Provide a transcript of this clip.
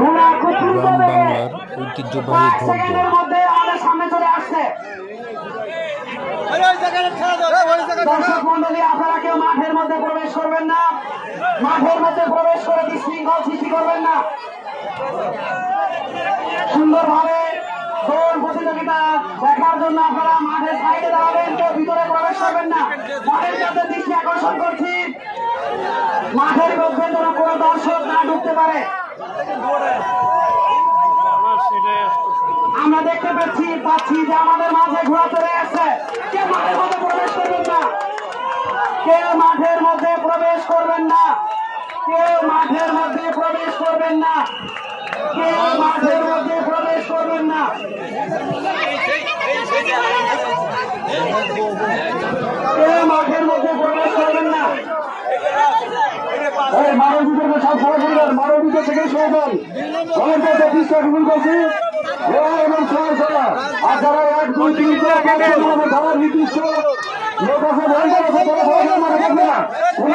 গ্রাম বাংলার ঐতিহ্যবাহী ভোগ্য। সামনে চলে আসছে দর্শক মন্ডলী, আপনারা কেউ মাঠের মধ্যে প্রবেশ করবেন না, মাঠের মধ্যে প্রবেশ করে বিশৃঙ্খল সৃষ্টি করবেন না। সুন্দরভাবে দৌড় প্রতিযোগিতা দেখার জন্য আপনারা মাঠের সাইডে দাঁড়াবেন, কেউ ভিতরে প্রবেশ করবেন না। মাঠের কাছে দৃষ্টি আকর্ষণ করছি, মাঠের মধ্যে যেন কোনো দর্শক না ঢুকতে পারে। আমরা দেখতে পাচ্ছি যে আমাদের মাঝে ঘোড়া চলে আসছে। কেউ মাঠের মধ্যে প্রবেশ করবেন না, কেউ মাঠের মধ্যে প্রবেশ করবেন না, কেউ মাঠের মধ্যে প্রবেশ করবেন না, কেউ মাঠের মধ্যে প্রবেশ করবেন না। কেউ মাঠের মধ্যে প্রবেশ করবেন না। মানবীদের সব সহযোগিতার মানবীদের থেকে সহযোগ অনেক চেষ্টা গ্রহণ করছি এবং সহযোগিতা। আর যারা 1, 2, 3 নির্দিষ্ট লোক আছে